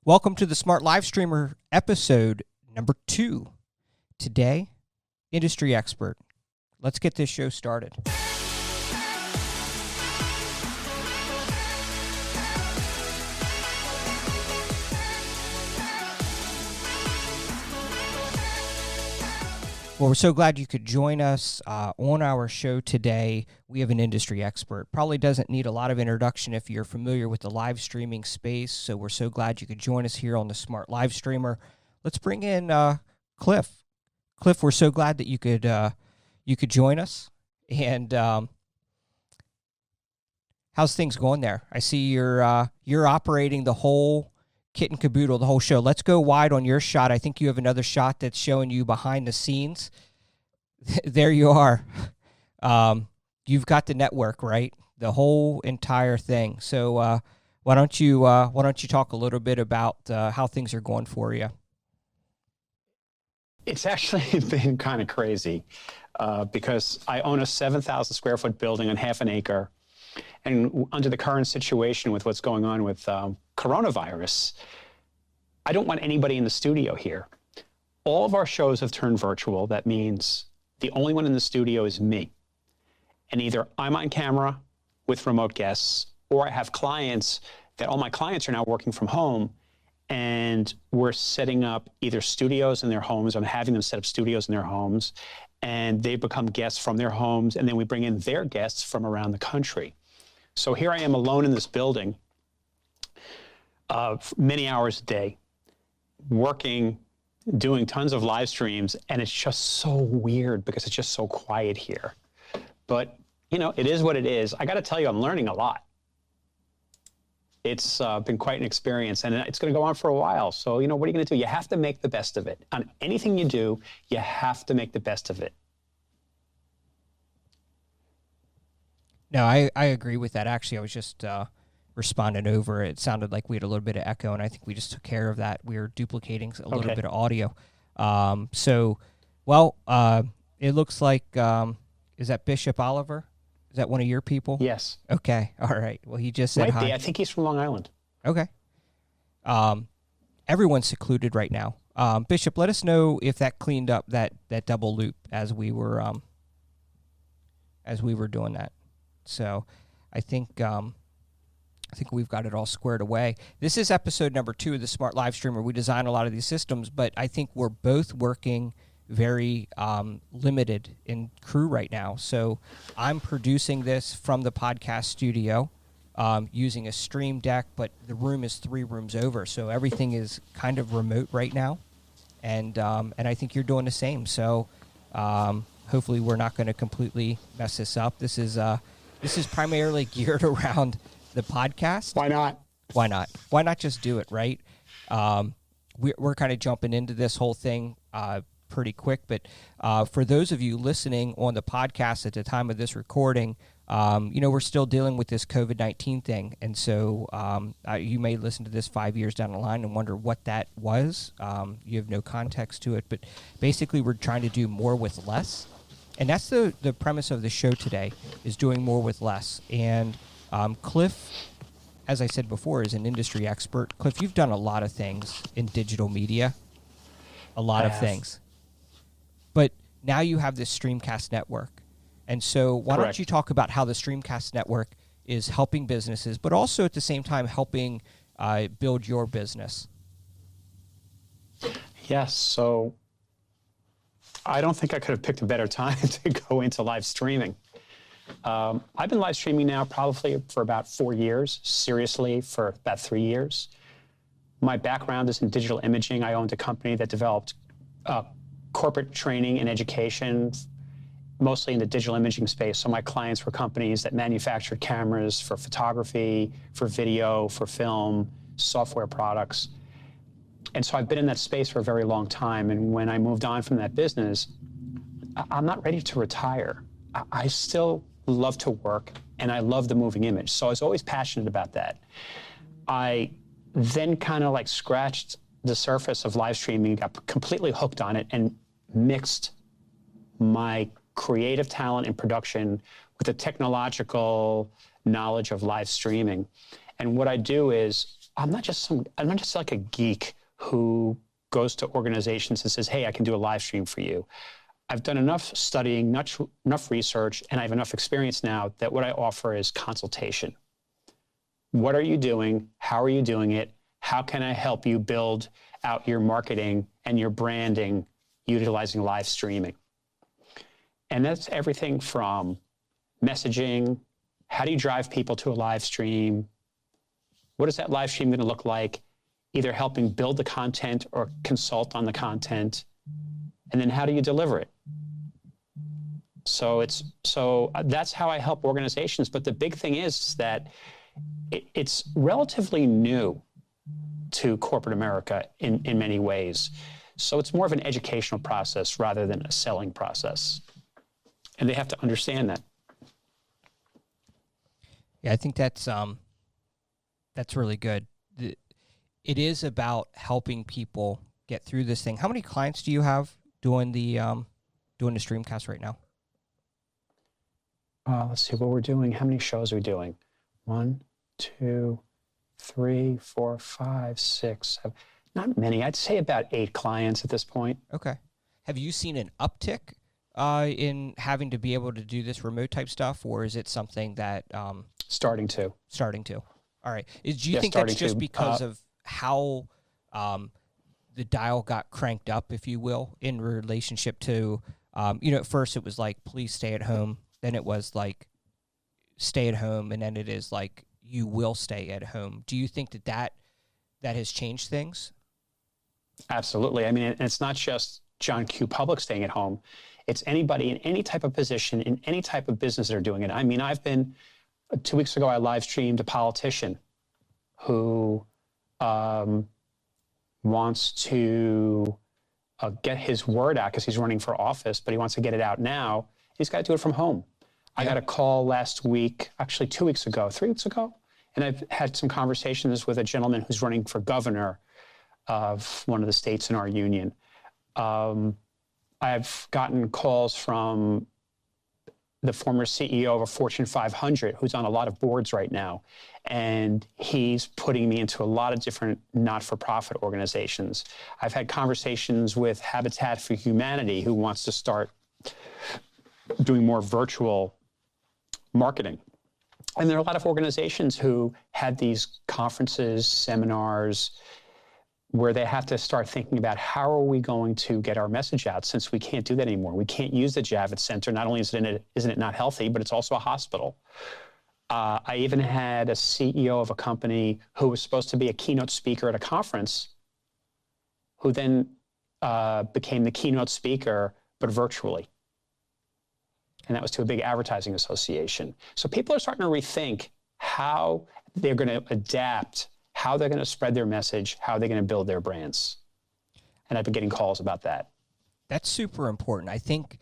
Welcome to the Smart Live Streamer episode number 2. Today, industry expert. Let's get this show started. Well, we're so glad you could join us on our show today. We have an industry expert. Probably doesn't need a lot of introduction if you're familiar with the live streaming space, so we're so glad you could join us here on the Smart Live Streamer. Let's bring in Cliff. Cliff, we're so glad that you could join us. And how's things going there? I see you're operating the whole kit and caboodle, the whole show. Let's go wide on your shot. I think you have another shot that's showing you behind the scenes. There you are. You've got the network, right? The whole entire thing. So why don't you talk a little bit about how things are going for you? It's actually been kind of crazy because I own a 7,000 square foot building on half an acre. And under the current situation with what's going on with coronavirus, I don't want anybody in the studio here. All of our shows have turned virtual. That means the only one in the studio is me. And either I'm on camera with remote guests, or I have clients that all my clients are now working from home, and we're setting up either studios in their homes. I'm having them set up studios in their homes, and they become guests from their homes, and then we bring in their guests from around the country. So here I am alone in this building, many hours a day, working, doing tons of live streams, and it's just so weird because it's just so quiet here. But, you know, it is what it is. I got to tell you, I'm learning a lot. It's been quite an experience, and it's going to go on for a while. So, you know, what are you going to do? You have to make the best of it. On anything you do, you have to make the best of it. No, I agree with that. Actually, I was just responding over. It sounded like we had a little bit of echo, and I think we just took care of that. We were duplicating a little bit of audio. It looks like, is that Bishop Oliver? Is that one of your people? Yes. Okay. All right. Well, he just said hi. I think he's from Long Island. Okay. Everyone's secluded right now. Bishop, let us know if that cleaned up that double loop as we were doing that. So I think we've got it all squared away. This is episode number 2 of the Smart Live Streamer. We design a lot of these systems, but I think we're both working very limited in crew right now. So I'm producing this from the podcast studio using a stream deck, but the room is 3 rooms over. So everything is kind of remote right now. And I think you're doing the same. So hopefully we're not going to completely mess this up. This is primarily geared around the podcast. Why not? Why not? Why not just do it, right? We're kind of jumping into this whole thing pretty quick, but for those of you listening on the podcast at the time of this recording, we're still dealing with this COVID-19 thing, and so you may listen to this 5 years down the line and wonder what that was. You have no context to it, but basically we're trying to do more with less. And that's the premise of the show today, is doing more with less. And Cliff, as I said before, is an industry expert. Cliff, you've done a lot of things in digital media, a lot of things. But now you have this Streamcast Network. And so why don't you talk about how the Streamcast Network is helping businesses, but also at the same time helping build your business? Yes, so I don't think I could have picked a better time to go into live streaming. I've been live streaming now probably for about 4 years, seriously for about 3 years. My background is in digital imaging. I owned a company that developed corporate training and education, mostly in the digital imaging space. So my clients were companies that manufactured cameras for photography, for video, for film, software products. And so I've been in that space for a very long time. And when I moved on from that business, I'm not ready to retire. I still love to work, and I love the moving image. So I was always passionate about that. I then kind of like scratched the surface of live streaming, got completely hooked on it, and mixed my creative talent in production with the technological knowledge of live streaming. And what I do is, I'm not just like a geek who goes to organizations and says, hey, I can do a live stream for you. I've done enough studying, enough research, and I have enough experience now that what I offer is consultation. What are you doing? How are you doing it? How can I help you build out your marketing and your branding utilizing live streaming? And that's everything from messaging, how do you drive people to a live stream? What is that live stream going to look like? Either helping build the content or consult on the content. And then how do you deliver it? So that's how I help organizations. But the big thing is that it's relatively new to corporate America in many ways. So it's more of an educational process rather than a selling process. And they have to understand that. Yeah, I think that's really good. It is about helping people get through this thing. How many clients do you have doing the Streamcast right now? Let's see what we're doing. How many shows are we doing? 1, 2, 3, 4, 5, 6, 7. Not many. I'd say about 8 clients at this point. Okay. Have you seen an uptick in having to be able to do this remote type stuff, or is it something that Starting to. All right. Do you think that's just because of how the dial got cranked up, if you will, in relationship to, at first it was like, please stay at home. Then it was like, stay at home. And then it is like, you will stay at home. Do you think that has changed things? Absolutely. I mean, it's not just John Q. Public staying at home. It's anybody in any type of position, in any type of business that are doing it. I mean, 2 weeks ago, I live streamed a politician who wants to get his word out because he's running for office, but he wants to get it out now. He's got to do it from home. I got a call last week, actually 2 weeks ago, 3 weeks ago, and I've had some conversations with a gentleman who's running for governor of one of the states in our union. I've gotten calls from the former CEO of a Fortune 500 who's on a lot of boards right now, and he's putting me into a lot of different not-for-profit organizations. I've had conversations with Habitat for Humanity, who wants to start doing more virtual marketing. And there are a lot of organizations who had these conferences, seminars, where they have to start thinking about how are we going to get our message out since we can't do that anymore. We can't use the Javits Center. Not only isn't it not healthy, but it's also a hospital. I even had a CEO of a company who was supposed to be a keynote speaker at a conference, who then became the keynote speaker, but virtually. And that was to a big advertising association. So people are starting to rethink how they're going to adapt, how they're going to spread their message, how they're going to build their brands. And I've been getting calls about that. That's super important. I think,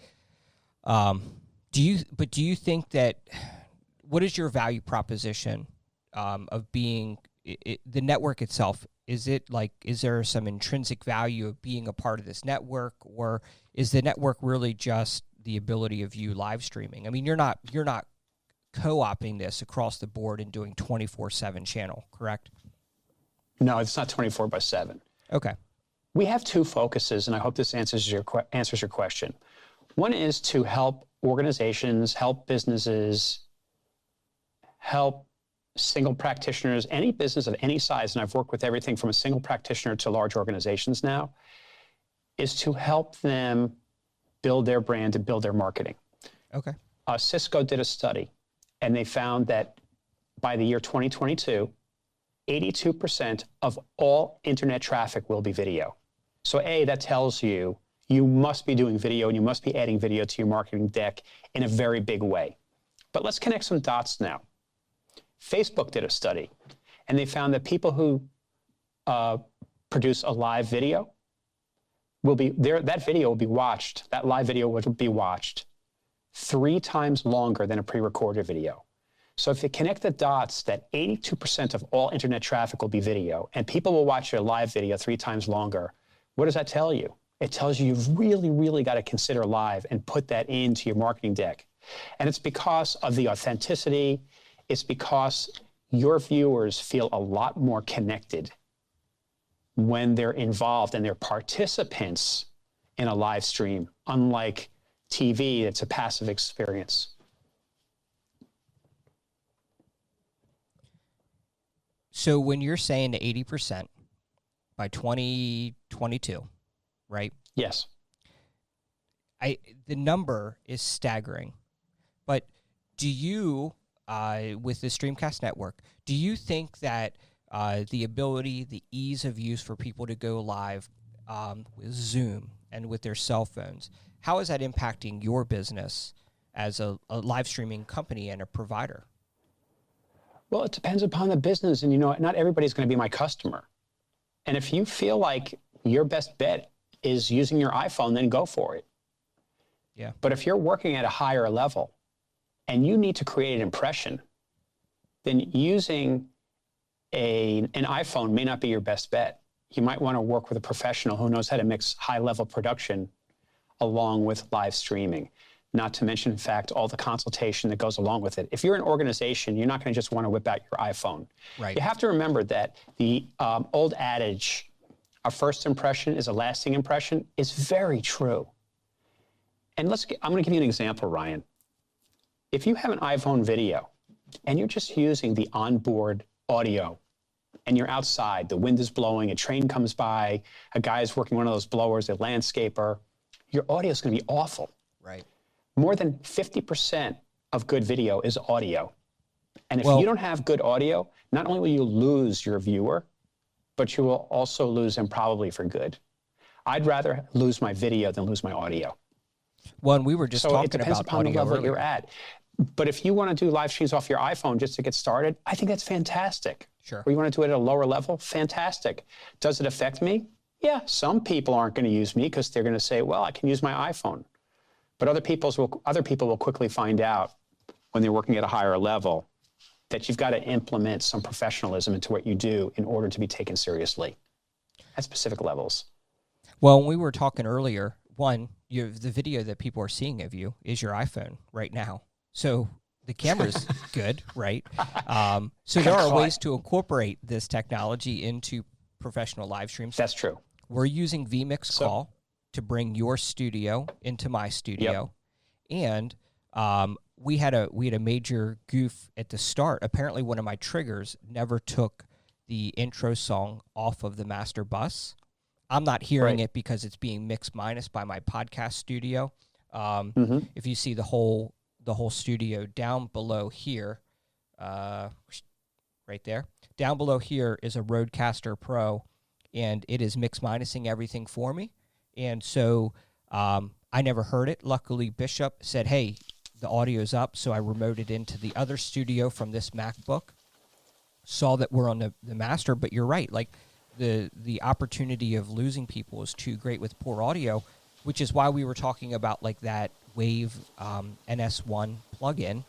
do you think that, what is your value proposition of being, the network itself? Is there some intrinsic value of being a part of this network, or is the network really just the ability of you live streaming? I mean, you're not co-opting this across the board and doing 24/7 channel, correct? No, it's not 24/7. Okay. We have 2 focuses, and I hope this answers your question. One is to help organizations, help businesses, help single practitioners, any business of any size, and I've worked with everything from a single practitioner to large organizations now, is to help them build their brand and build their marketing. Okay. Cisco did a study, and they found that by the year 2022, 82% of all internet traffic will be video. So that tells you must be doing video, and you must be adding video to your marketing deck in a very big way. But let's connect some dots now. Facebook did a study, and they found that people who produce a live video that video will be watched, that live video will be watched 3 times longer than a pre-recorded video. So if you connect the dots that 82% of all internet traffic will be video, and people will watch your live video 3 times longer, what does that tell you? It tells you you've really, really got to consider live and put that into your marketing deck. And it's because of the authenticity. It's because your viewers feel a lot more connected when they're involved and they're participants in a live stream, unlike TV, it's a passive experience. So when you're saying 80% by 2022, right? Yes. The number is staggering. But do you, with the Streamcast Network, do you think that the ability, the ease of use for people to go live with Zoom and with their cell phones, how is that impacting your business as a live streaming company and a provider? Well, it depends upon the business. And, not everybody's going to be my customer. And if you feel like your best bet is using your iPhone, then go for it. Yeah. But if you're working at a higher level and you need to create an impression, then using an iPhone may not be your best bet. You might want to work with a professional who knows how to mix high-level production along with live streaming. Not to mention, in fact, all the consultation that goes along with it. If you're an organization, you're not going to just want to whip out your iPhone. Right. You have to remember that the old adage, a first impression is a lasting impression, is very true. And I'm going to give you an example, Ryan. If you have an iPhone video and you're just using the onboard audio and you're outside, the wind is blowing, a train comes by, a guy is working one of those blowers, a landscaper, your audio is going to be awful. Right. More than 50% of good video is audio. And if you don't have good audio, not only will you lose your viewer, but you will also lose him probably for good. I'd rather lose my video than lose my audio. Well, and we were just talking about audio. So it depends upon the level you're at. But if you want to do live streams off your iPhone just to get started, I think that's fantastic. Sure. Or you want to do it at a lower level, fantastic. Does it affect me? Yeah, some people aren't going to use me because they're going to say, well, I can use my iPhone. But other people will quickly find out when they're working at a higher level that you've got to implement some professionalism into what you do in order to be taken seriously at specific levels. Well, when we were talking earlier, the video that people are seeing of you is your iPhone right now. So the camera's good, right? So there are ways to incorporate this technology into professional live streams. That's true. We're using vMix Call to bring your studio into my studio. Yep. And we had a major goof at the start. Apparently one of my triggers never took the intro song off of the master bus. I'm not hearing it because it's being mixed minus by my podcast studio. If you see the whole studio down below here, right there, down below here is a Rodecaster Pro, and it is mix minusing everything for me. And so I never heard it. Luckily, Bishop said, hey, the audio's up, so I remoted into the other studio from this MacBook, saw that we're on the master, but you're right. Like, the opportunity of losing people is too great with poor audio, which is why we were talking about, like, that Wave NS1 plugin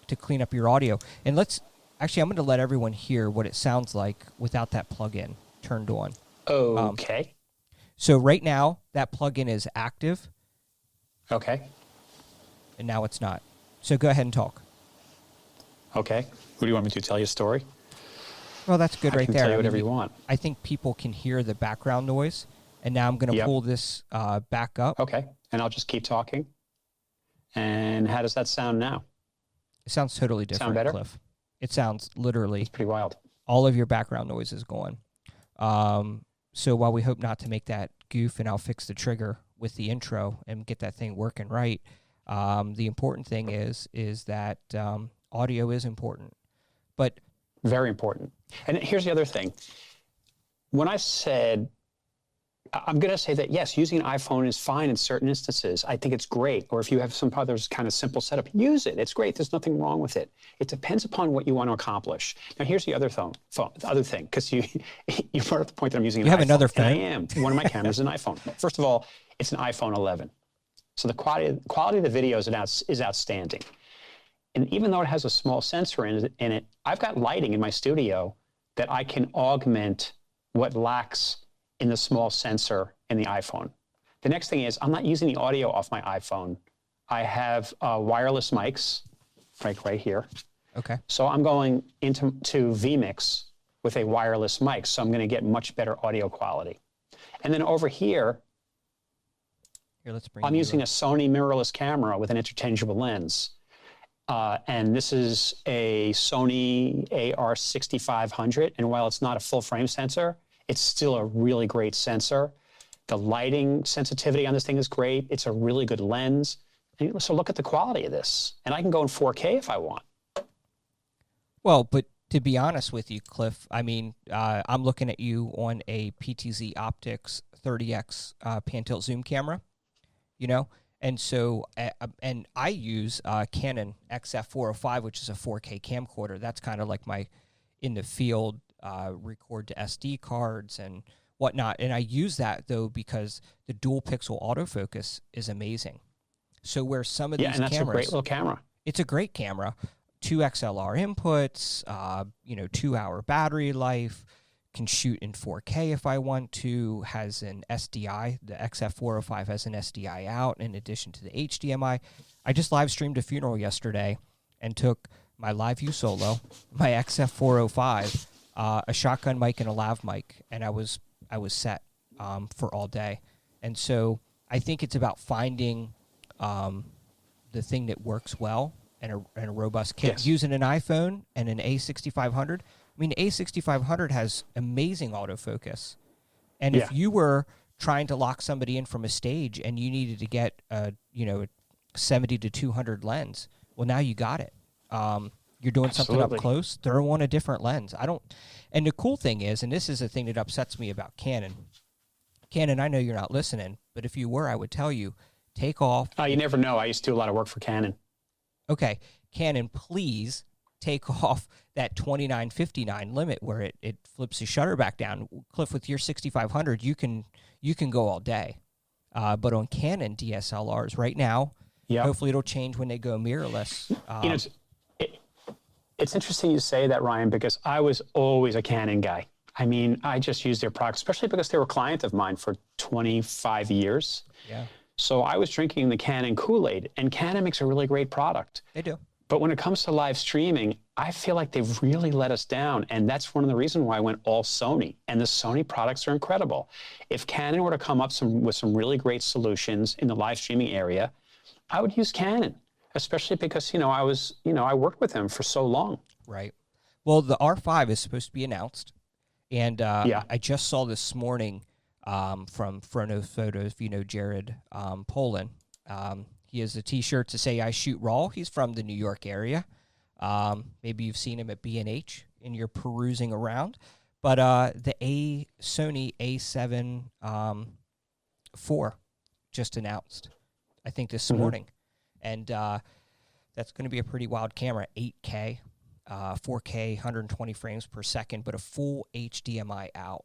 to clean up your audio. And I'm going to let everyone hear what it sounds like without that plugin turned on. Okay. So right now, that plugin is active. Okay. And now it's not. So go ahead and talk. Okay. Who do you want me to tell you a story? Well, that's good right there. I can tell you whatever you want. I think people can hear the background noise. And now I'm going to pull this back up. Okay. And I'll just keep talking. And how does that sound now? It sounds totally different, Sound better? Cliff. It sounds literally... It's pretty wild. All of your background noise is gone. So while we hope not to make that goof, and I'll fix the trigger with the intro and get that thing working right, the important thing is that audio is important. But very important. And here's the other thing. When I said, I'm going to say that, yes, using an iPhone is fine in certain instances. I think it's great. Or if you have some other kind of simple setup, use it. It's great. There's nothing wrong with it. It depends upon what you want to accomplish. Now, here's the other thing, because you brought up the point that I'm using an iPhone. You have another phone? And I am. One of my cameras is an iPhone. First of all, it's an iPhone 11. So the quality of the video is outstanding. And even though it has a small sensor in it, I've got lighting in my studio that I can augment what lacks in the small sensor in the iPhone. The next thing is I'm not using the audio off my iPhone. I have wireless mics, right here. Okay. So I'm going into vMix with a wireless mic, so I'm going to get much better audio quality. And then over here, let's bring I'm you using up. a Sony mirrorless camera with an interchangeable lens. And this is a Sony AR6500. And while it's not a full frame sensor, it's still a really great sensor. The lighting sensitivity on this thing is great. It's a really good lens. And so look at the quality of this. And I can go in 4K if I want. Well, but to be honest with you, Cliff, I mean, I'm looking at you on a PTZ Optics 30X pan-tilt zoom camera, you know? And so, and I use Canon XF405, which is a 4K camcorder. That's kind of like my in-the-field record to SD cards and whatnot. And I use that, though, because the dual-pixel autofocus is amazing. So where some of these cameras... Yeah, and that's a great little camera. It's a great camera. 2 XLR inputs, 2-hour battery life, can shoot in 4K if I want to, has an SDI. The XF405 has an SDI out in addition to the HDMI. I just live streamed a funeral yesterday and took my LiveView Solo, my XF405, a shotgun mic and a lav mic, and I was set for all day. And so I think it's about finding the thing that works well and a robust kit. Yes. Using an iPhone and an A6500. I mean, A6500 has amazing autofocus. And if you were trying to lock somebody in from a stage and you needed to get a 70 to 200 lens, well, now you got it. You're doing something up close, throw on a different lens. And the cool thing is, and this is the thing that upsets me about Canon. Canon, I know you're not listening, but if you were, I would tell you, take off. You never know. I used to do a lot of work for Canon. Okay, Canon, please take off that 2959 limit where it flips the shutter back down. Cliff, with your 6500, you can go all day. But on Canon DSLRs right now, hopefully it'll change when they go mirrorless. It's interesting you say that, Ryan, because I was always a Canon guy. I mean, I just used their products, especially because they were a client of mine for 25 years. Yeah. So I was drinking the Canon Kool-Aid, and Canon makes a really great product. They do. But when it comes to live streaming, I feel like they've really let us down, and that's one of the reasons why I went all Sony. And the Sony products are incredible. If Canon were to come up with some really great solutions in the live streaming area, I would use Canon, especially because I worked with them for so long. Right. Well, the R5 is supposed to be announced, and I just saw this morning from Frono Photos, if you know Jared Poland. He has a T-shirt to say, "I shoot raw." He's from the New York area. Maybe you've seen him at B&H and you're perusing around. But the Sony A7 IV just announced, I think, this morning. And that's going to be a pretty wild camera, 8K, 4K, 120 frames per second, but a full HDMI out.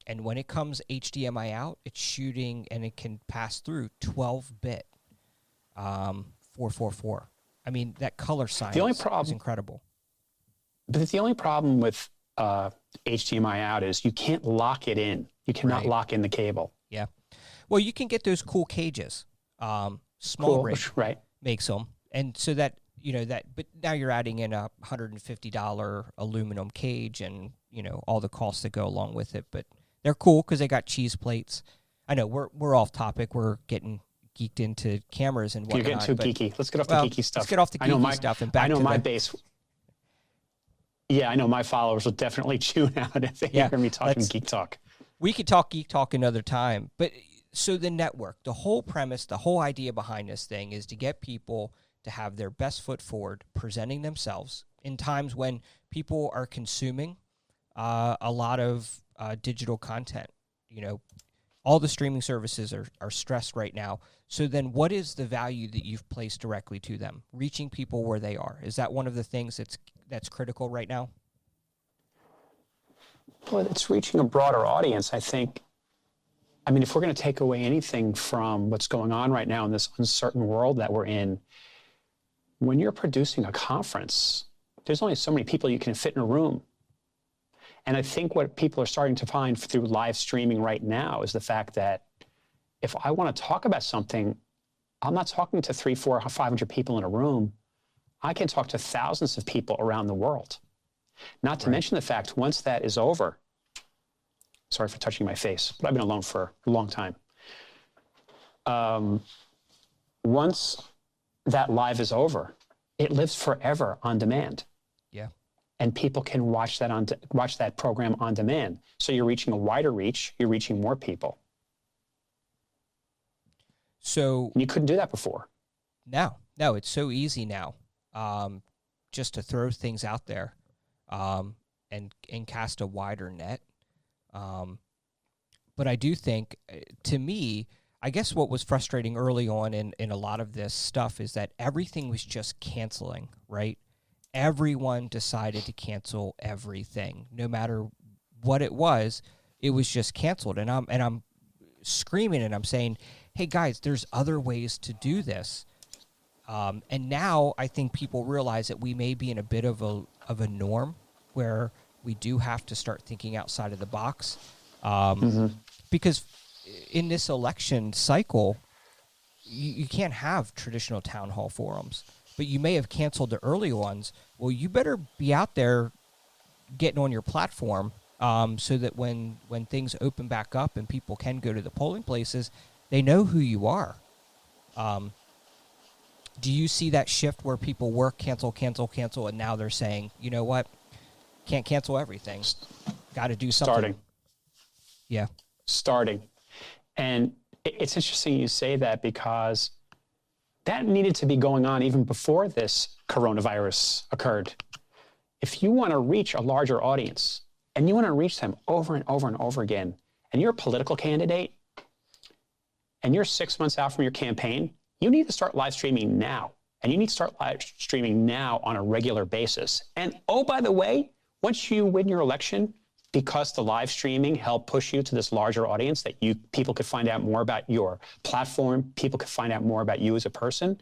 And when it comes HDMI out, it's shooting and it can pass through 12-bit 444. I mean, that color science is incredible. But the only problem with HDMI out is you can't lock it in. You cannot lock in the cable. Yeah. Well, you can get those cool cages. Small Rig makes them. And so that, but now you're adding in a $150 aluminum cage and, all the costs that go along with it. But they're cool because they got cheese plates. I know we're off topic. We're getting geeked into cameras and whatnot. You're getting too geeky. Let's get off the geeky stuff. Let's get off the geeky stuff and back to my base. Yeah, I know my followers will definitely tune out if they hear me talking geek talk. We could talk geek talk another time. But so the network, the whole premise, the whole idea behind this thing is to get people to have their best foot forward, presenting themselves in times when people are consuming a lot of digital content. All the streaming services are stressed right now. So then what is the value that you've placed directly to them? Reaching people where they are. Is that one of the things that's critical right now? Well, it's reaching a broader audience, I think. I mean, if we're going to take away anything from what's going on right now in this uncertain world that we're in, when you're producing a conference, there's only so many people you can fit in a room. And I think what people are starting to find through live streaming right now is the fact that if I want to talk about something, I'm not talking to 300, 400, 500 people in a room. I can talk to thousands of people around the world. Not to mention the fact, once that is over, sorry for touching my face, but I've been alone for a long time. Once that live is over, it lives forever on demand. Yeah. And people can watch that program on demand. So you're reaching a wider reach, you're reaching more people. So and you couldn't do that before. No, it's so easy now, just to throw things out there, and cast a wider net. But I do think, to me, I guess what was frustrating early on in a lot of this stuff is that everything was just canceling, right? Everyone decided to cancel everything, no matter what it was just canceled. And I'm screaming and I'm saying, hey guys, there's other ways to do this. And now I think people realize that we may be in a bit of a norm where we do have to start thinking outside of the box. Because in this election cycle, you can't have traditional town hall forums, but you may have canceled the early ones. Well, you better be out there getting on your platform, so that when things open back up and people can go to the polling places, they know who you are. Do you see that shift where people work, cancel, and now they're saying, you know what, can't cancel everything, got to do something? Starting. And it's interesting you say that, because that needed to be going on even before this coronavirus occurred. If you want to reach a larger audience and you want to reach them over and over and over again, and you're a political candidate and you're 6 months out from your campaign, you need to start live streaming now. And you need to start live streaming now on a regular basis. And oh, by the way, once you win your election, because the live streaming helped push you to this larger audience, that people could find out more about your platform, people could find out more about you as a person.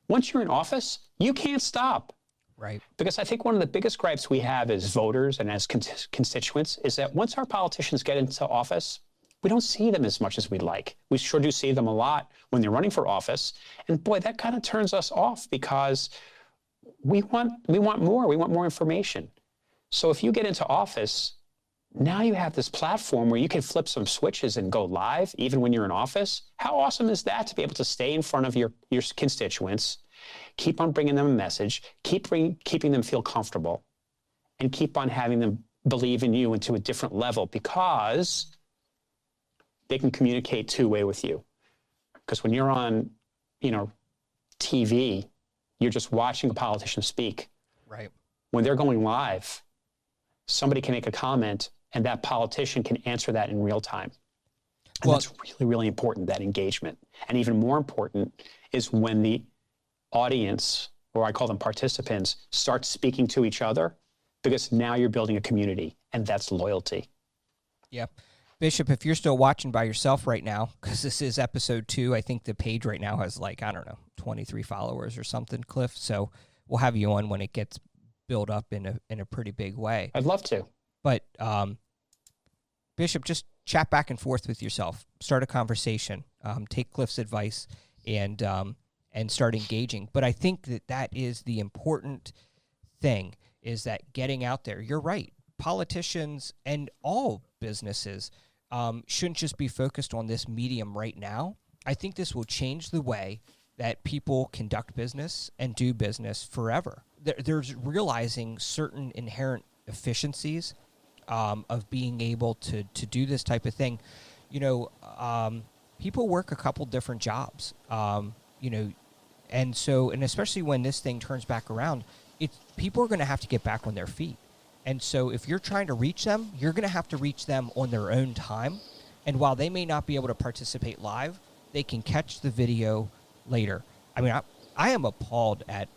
Once you're in office, you can't stop. Right. Because I think one of the biggest gripes we have as voters and as constituents is that once our politicians get into office, we don't see them as much as we'd like. We sure do see them a lot when they're running for office. And boy, that kind of turns us off, because we want more. We want more information. So if you get into office, now you have this platform where you can flip some switches and go live even when you're in office. How awesome is that, to be able to stay in front of your constituents, keep on bringing them a message, keeping them feel comfortable, and keep on having them believe in you into a different level, because they can communicate two-way with you. Because when you're on, TV, you're just watching a politician speak. Right. When they're going live, somebody can make a comment and that politician can answer that in real time. And that's really, really important, that engagement. And even more important is when the audience, or I call them participants, start speaking to each other, because now you're building a community, and that's loyalty. Yeah. Bishop, if you're still watching by yourself right now, because this is episode 2, I think the page right now has 23 followers or something, Cliff. So we'll have you on when it gets built up in a pretty big way. I'd love to. But Bishop, just chat back and forth with yourself. Start a conversation. Take Cliff's advice and start engaging. But I think that is the important thing, is that getting out there. You're right. Politicians and all businesses shouldn't just be focused on this medium right now. I think this will change the way that people conduct business and do business forever. There's realizing certain inherent efficiencies of being able to do this type of thing. People work a couple different jobs, and especially when this thing turns back around, people are going to have to get back on their feet. And so if you're trying to reach them, you're going to have to reach them on their own time. And while they may not be able to participate live, they can catch the video later. I mean, I am appalled at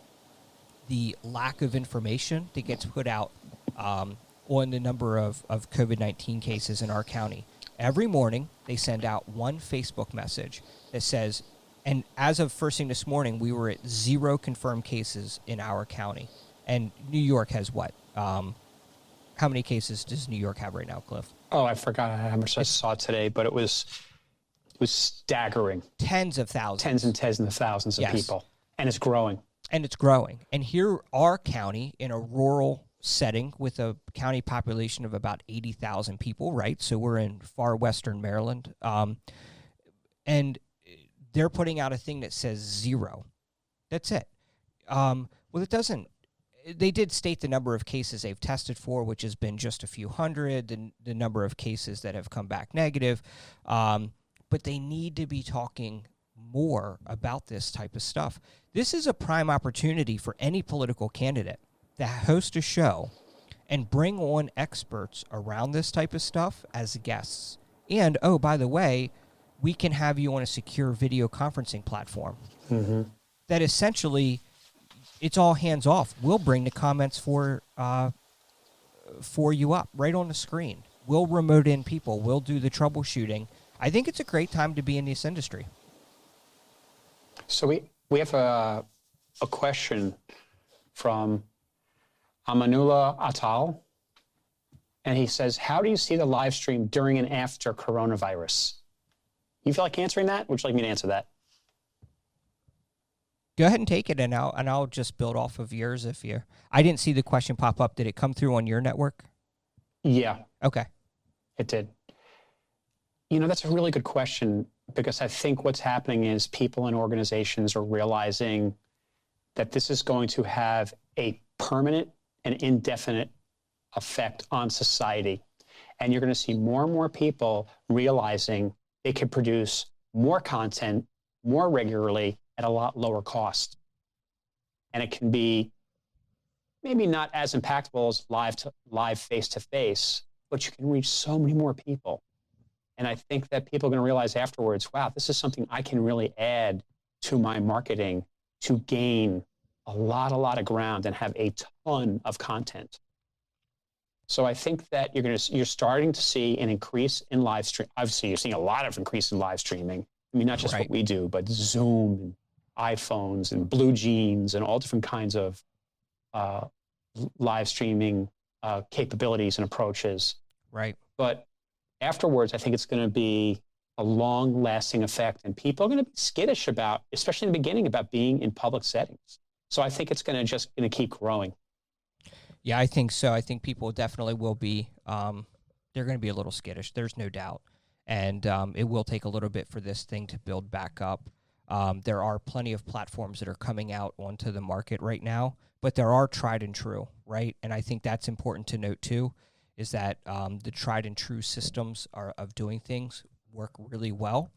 the lack of information that gets put out on the number of COVID-19 cases in our county. Every morning, they send out one Facebook message that says, and as of first thing this morning, we were at 0 confirmed cases in our county. And New York has what? How many cases does New York have right now, Cliff? Oh, I forgot how much I saw today, but it was was staggering. Tens of thousands. Tens and tens of thousands of people. And it's growing. And it's growing. And here, our county, in a rural setting with a county population of about 80,000 people, right? So we're in far western Maryland. And they're putting out a thing that says 0. That's it. Well, it doesn't. They did state the number of cases they've tested for, which has been just a few hundred, and the number of cases that have come back negative. But they need to be talking more about this type of stuff. This is a prime opportunity for any political candidate to host a show and bring on experts around this type of stuff as guests. And, oh, by the way, we can have you on a secure video conferencing platform that essentially it's all hands off. We'll bring the comments for you up right on the screen. We'll remote in people. We'll do the troubleshooting. I think it's a great time to be in this industry. So we have a question from Amanullah Atal, and he says, how do you see the live stream during and after coronavirus? You feel like answering that? Would you like me to answer that? Go ahead and take it, and I'll just build off of yours if you. I didn't see the question pop up. Did it come through on your network? Yeah. Okay. It did. You know, that's a really good question, because I think what's happening is people and organizations are realizing that this is going to have a permanent and indefinite effect on society. And you're going to see more and more people realizing they can produce more content more regularly at a lot lower cost. And it can be maybe not as impactful as live face-to-face, but you can reach so many more people. And I think that people are going to realize afterwards, wow, this is something I can really add to my marketing to gain a lot of ground and have a ton of content. So I think that you're starting to see an increase in live stream. Obviously, you're seeing a lot of increase in live streaming. I mean, not just what we do, but Zoom and iPhones and Blue Jeans and all different kinds of live streaming capabilities and approaches. Right. But afterwards, I think it's going to be a long-lasting effect, and people are going to be skittish about, especially in the beginning, about being in public settings. So I think it's going to keep growing. Yeah, I think so. I think people definitely will be. They're going to be a little skittish. There's no doubt, and it will take a little bit for this thing to build back up. There are plenty of platforms that are coming out onto the market right now, but there are tried and true, right? And I think that's important to note too, is that the tried and true systems of doing things work really well.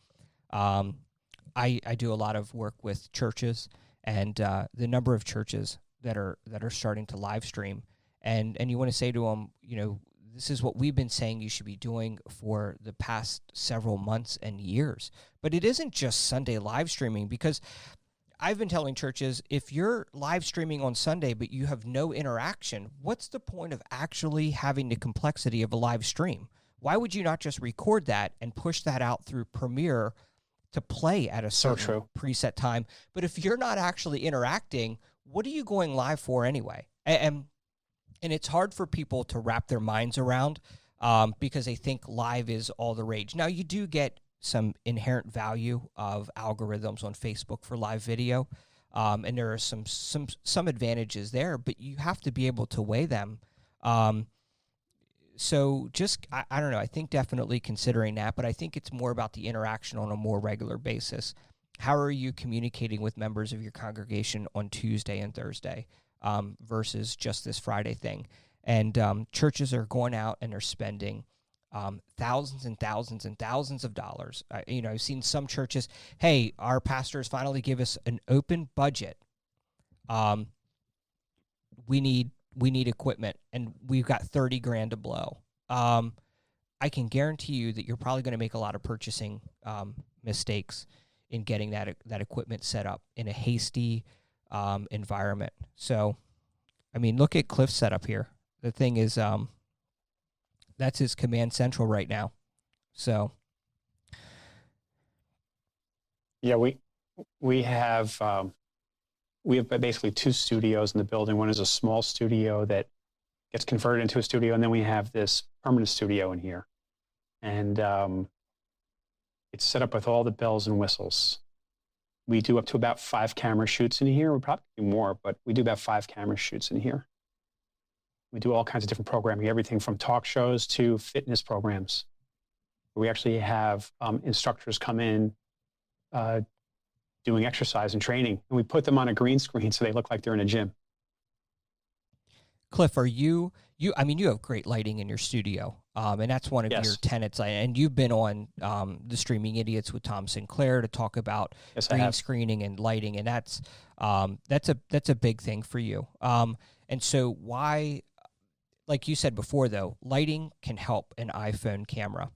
I do a lot of work with churches, and the number of churches that are starting to live stream, and you want to say to them, you know, this is what we've been saying you should be doing for the past several months and years. But it isn't just Sunday live streaming, because I've been telling churches, if you're live streaming on Sunday but you have no interaction, what's the point of actually having the complexity of a live stream? Why would you not just record that and push that out through Premiere to play at a certain preset time? But if you're not actually interacting, what are you going live for anyway? And it's hard for people to wrap their minds around because they think live is all the rage. Now, you do get some inherent value of algorithms on Facebook for live video, and there are some advantages there, but you have to be able to weigh them. So just, I don't know, I think definitely considering that, but I think it's more about the interaction on a more regular basis. How are you communicating with members of your congregation on Tuesday and Thursday versus just this Friday thing? And churches are going out and they're spending thousands and thousands and thousands of dollars. I've seen some churches, hey, our pastors finally give us an open budget. We need equipment, and we've got $30,000 to blow. I can guarantee you that you're probably going to make a lot of purchasing mistakes in getting that equipment set up in a hasty environment. So, I mean, look at Cliff's setup here. The thing is, that's his command central right now. So, yeah, we have basically two studios in the building. One is a small studio that gets converted into a studio, and then we have this permanent studio in here. And It's set up with all the bells and whistles. We do up to about 5 camera shoots in here. We probably do more, but we do about 5 camera shoots in here. We do all kinds of different programming, everything from talk shows to fitness programs. We actually have instructors come in doing exercise and training, and we put them on a green screen so they look like they're in a gym. Cliff, are you have great lighting in your studio, and that's one of your tenets. And you've been on the Streaming Idiots with Tom Sinclair to talk about green screening and lighting, and that's a big thing for you. And so why, like you said before, though, lighting can help an iPhone camera.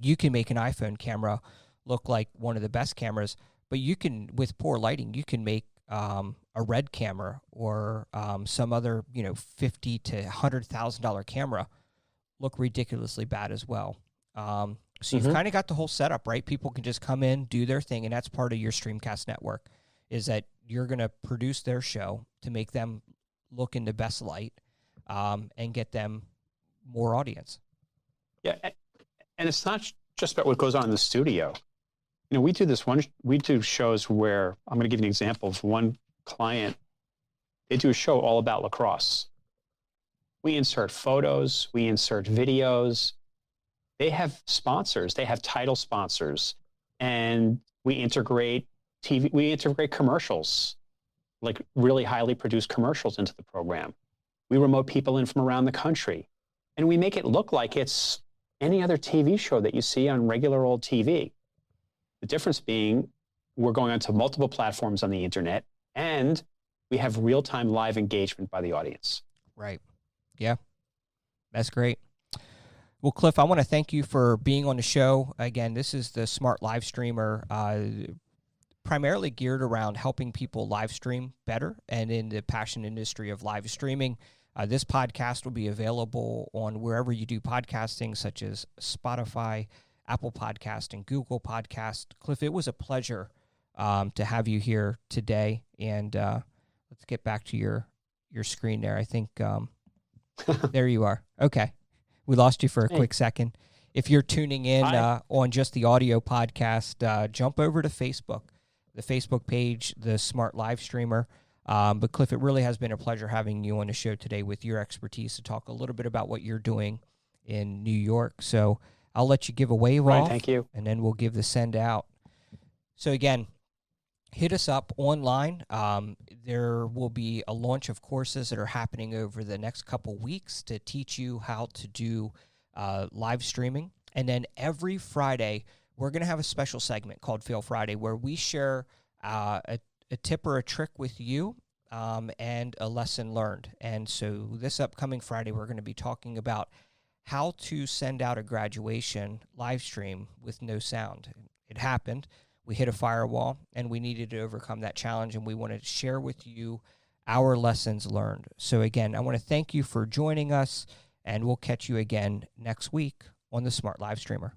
You can make an iPhone camera look like one of the best cameras, but you can, with poor lighting, you can make a red camera or some other, $50,000 to $100,000 camera look ridiculously bad as well. So you've kind of got the whole setup, right? People can just come in, do their thing, and that's part of your Streamcast Network, is that you're going to produce their show to make them look in the best light and get them more audience. Yeah, and it's not just about what goes on in the studio. We do shows where, I'm going to give you an example of one client. They do a show all about lacrosse. We insert photos, we insert videos. They have sponsors, they have title sponsors, and we integrate commercials, like really highly produced commercials into the program. We remote people in from around the country, and we make it look like it's any other TV show that you see on regular old TV. The difference being we're going onto multiple platforms on the internet, and we have real-time live engagement by the audience. Right. Yeah. That's great. Well, Cliff, I want to thank you for being on the show. Again, this is the Smart Live Streamer, primarily geared around helping people live stream better and in the passion industry of live streaming. This podcast will be available on wherever you do podcasting, such as Spotify, Apple Podcast, and Google Podcast. Cliff, it was a pleasure to have you here today. And let's get back to your screen there. I think there you are. Okay. We lost you for a quick second. If you're tuning in on just the audio podcast, jump over to Facebook, the Facebook page, the Smart Live Streamer. But Cliff, it really has been a pleasure having you on the show today with your expertise to talk a little bit about what you're doing in New York. So I'll let you give a wave off. Thank you. And then we'll give the send out. So again, hit us up online. There will be a launch of courses that are happening over the next couple weeks to teach you how to do live streaming. And then every Friday, we're going to have a special segment called Fail Friday, where we share a tip or a trick with you and a lesson learned. And so this upcoming Friday, we're going to be talking about how to send out a graduation live stream with no sound. It happened. We hit a firewall, and we needed to overcome that challenge, and we want to share with you our lessons learned. So again, I want to thank you for joining us, and we'll catch you again next week on the Smart Live Streamer.